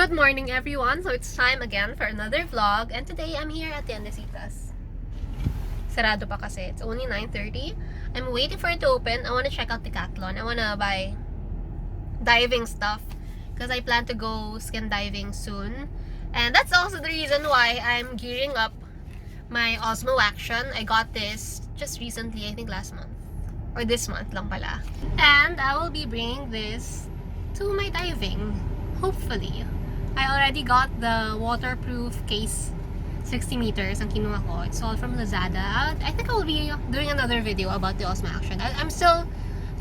Good morning everyone! So it's time again for another vlog and today I'm here at Tiendesitas. Sarado pa kasi. It's only 9:30. I'm waiting for it to open. I want to check out Decathlon. I want to buy diving stuff because I plan to go skin diving soon. And that's also the reason why I'm gearing up my Osmo Action. I got this just recently, I think last month. Or this month lang pala. And I will be bringing this to my diving. Hopefully. I already got the waterproof case, 60 meters ang kinuha ko. It's all from Lazada. I think I will be doing another video about the Osmo Action. I'm still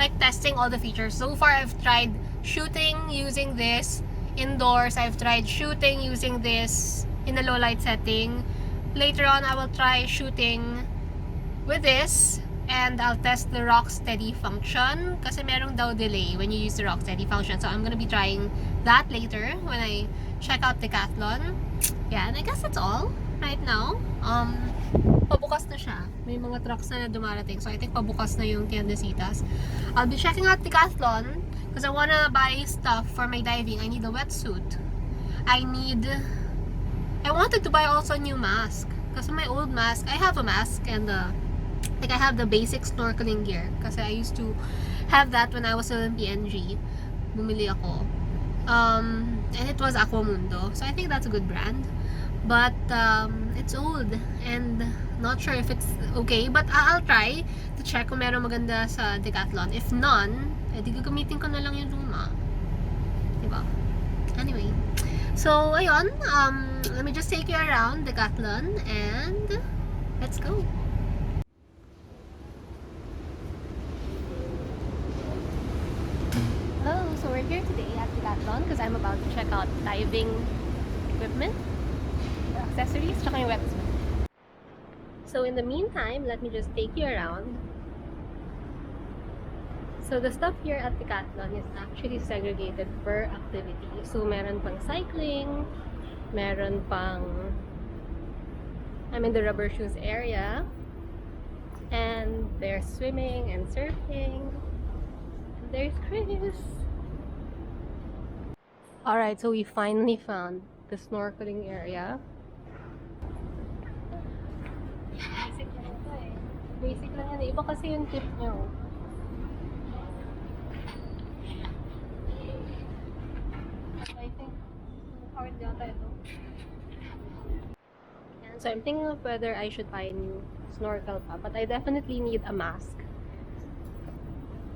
like testing all the features. So far, I've tried shooting using this indoors. I've tried shooting using this in a low light setting. Later on, I will try shooting with this. And I'll test the rock steady function kasi merong daw delay when you use the rock steady function. So I'm gonna be trying that later when I check out Decathlon. Yeah, and I guess that's all right now. Pabukas na siya. May mga trucks na dumarating. So I think pabukas na yung Tiendesitas. I'll be checking out Decathlon because I wanna buy stuff for my diving. I need a wetsuit. I wanted to buy also a new mask. Kasi my old mask, I have a mask and like I have the basic snorkeling gear kasi I used to have that when I was still in PNG. Bumili ako. And it was Aquamundo. So I think that's a good brand. But it's old and not sure if it's okay. But I'll try to check kung meron maganda sa Decathlon. If none, edi gagamitin ko na lang yung luma. Diba? Anyway. So, ayun. Let me just take you around Decathlon and let's go. So we're here today at Decathlon because I'm about to check out diving equipment, accessories, tsaka yung wetsuit. So in the meantime, let me just take you around. So the stuff here at Decathlon is actually segregated per activity. So meron pang cycling, meron pang I'm in the rubber shoes area, and there's swimming and surfing. And there's Chris. Alright, so we finally found the snorkeling area. Basic lang ito eh. Basic lang yan eh. Iba kasi yung tip nyo. I think hard yata ito. So I'm thinking of whether I should buy a new snorkel pa. But I definitely need a mask.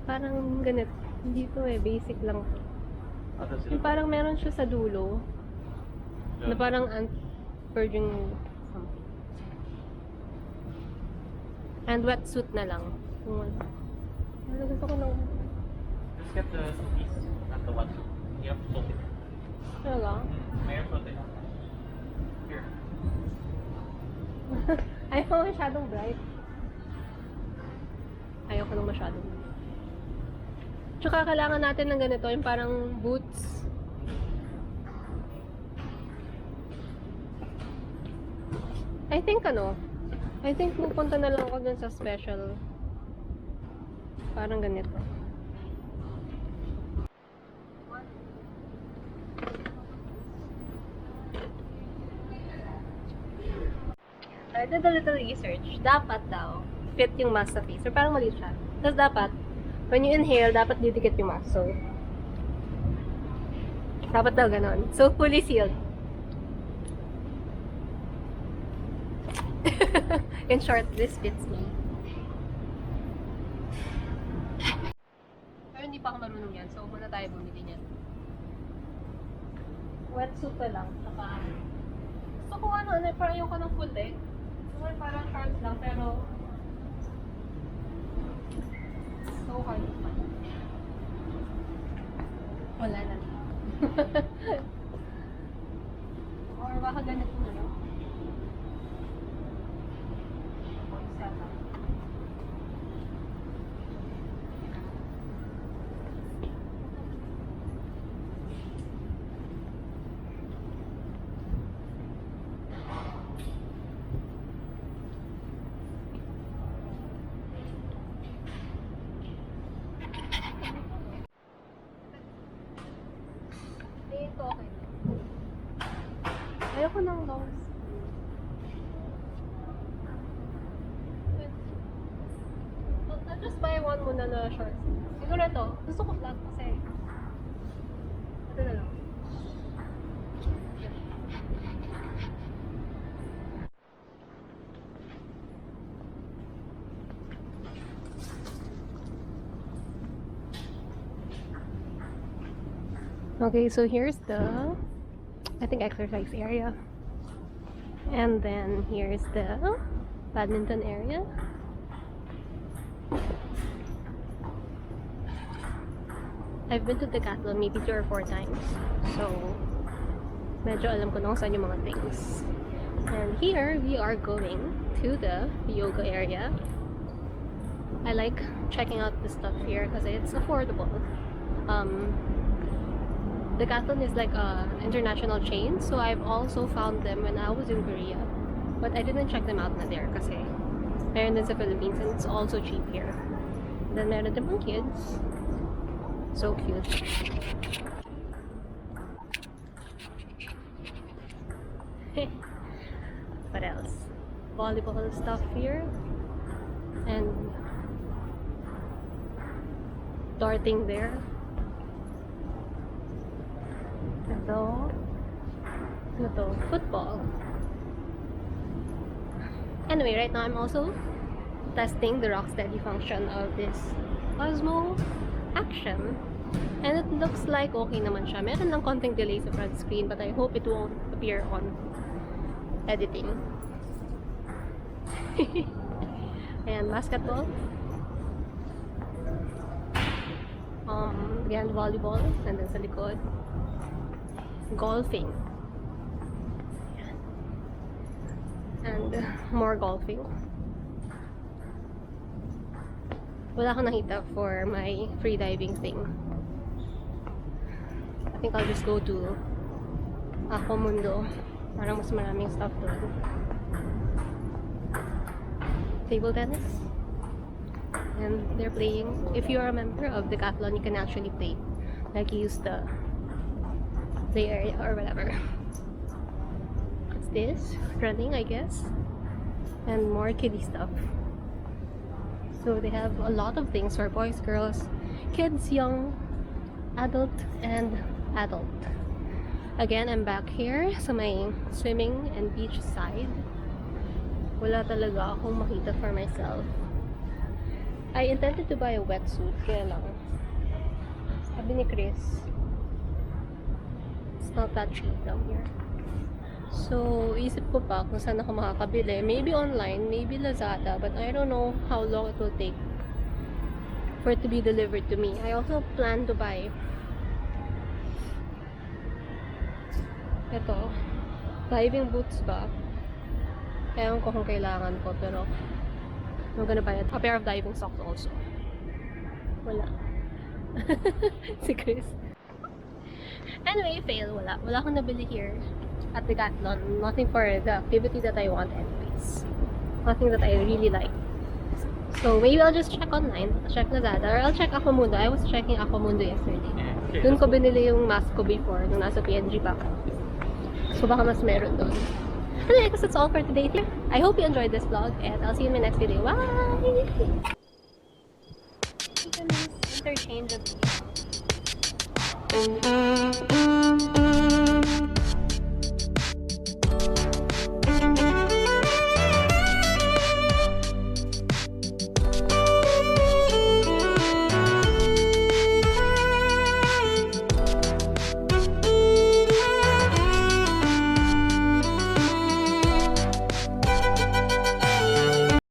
Parang ganito. Hindi to eh. Basic lang to. Yung parang meron siya sa dulo na parang anti-purging something. And wetsuit na lang. Gusto ko lang. Just get the piece, not the wetsuit. You have to fold it. Talaga? May fold it. Here. Ayaw ko masyadong bright. Ayaw ko nang masyadong bright. Tsaka kailangan natin ng ganito, yung parang boots. I think pupunta na lang ako dun sa special. Parang ganito. I did a little research. Dapat daw, fit yung mask sa face. Or parang mali siya. Tapos dapat, when you inhale, dapat didikit yung mask. So, dapat daw ganon. So, fully sealed. In short, this fits me. Pero hindi pa ako marunong yan. So, muna tayo bumili niyan. Wetsuit na lang. Saka, gusto ko parang ayoko ng full leg. So, parang shorts lang. Pero, so hard to find. Wala na. Or baka ganito na lang. Isa lang. Ito okay. Ayoko ng long I'll just buy one muna na shorts. Siguro ito. Gusto ko flat kasi. Ito na lang. Okay, so here's the, I think, exercise area. And then here's the badminton area. I've been to Decathlon maybe 3 or 4 times. So, medyo alam ko na kung saan yung mga things. And here, we are going to the yoga area. I like checking out the stuff here because it's affordable. Decathlon is like an international chain, so I've also found them when I was in Korea. But I didn't check them out na there kasi meron din sa Philippines and it's also cheap here. Then meron din mga kids. So cute. What else? Volleyball stuff here. And darting there. Ito. Football. Anyway, right now I'm also testing the rock steady function of this Osmo Action. And it looks like okay naman siya. Meron lang konting delay sa front screen, but I hope it won't appear on editing. Ayan, basketball. Again, volleyball. And then sa likod, golfing. And more golfing. Wala akong nakita for my freediving thing. I think I'll just go to Ako Mundo. Parang mas maraming stuff doon. Table tennis. And they're playing. If you're a member of Decathlon, you can actually play. Like use the play area or whatever. What's this? Running, I guess. And more kiddie stuff. So they have a lot of things for boys, girls, kids, young, adult, and adult. Again, I'm back here sa may swimming and beach side. Wala talaga akong makita for myself. I intended to buy a wetsuit, kaya lang sabi ni Chris, it's not that cheap down here. So, isip ko pa kung saan ako makakabili. Maybe online, maybe Lazada, but I don't know how long it will take for it to be delivered to me. I also plan to buy ito, diving boots ba? Ewan ko kung kailangan ko, pero I'm gonna buy a pair of diving socks also. Wala. Si Chris. Anyway, fail. Wala akong nabili here at Decathlon. Nothing for the activity that I want anyways. Nothing that I really like. So maybe I'll just check online. I'll check Lazada or I'll check Ako Mundo. I was checking Ako Mundo yesterday. Doon ko binili yung mask ko before nung nasa PNG pa. So baka mas meron doon. Anyway, I guess that's all for today. I hope you enjoyed this vlog and I'll see you in my next video. Bye! Interchangeably.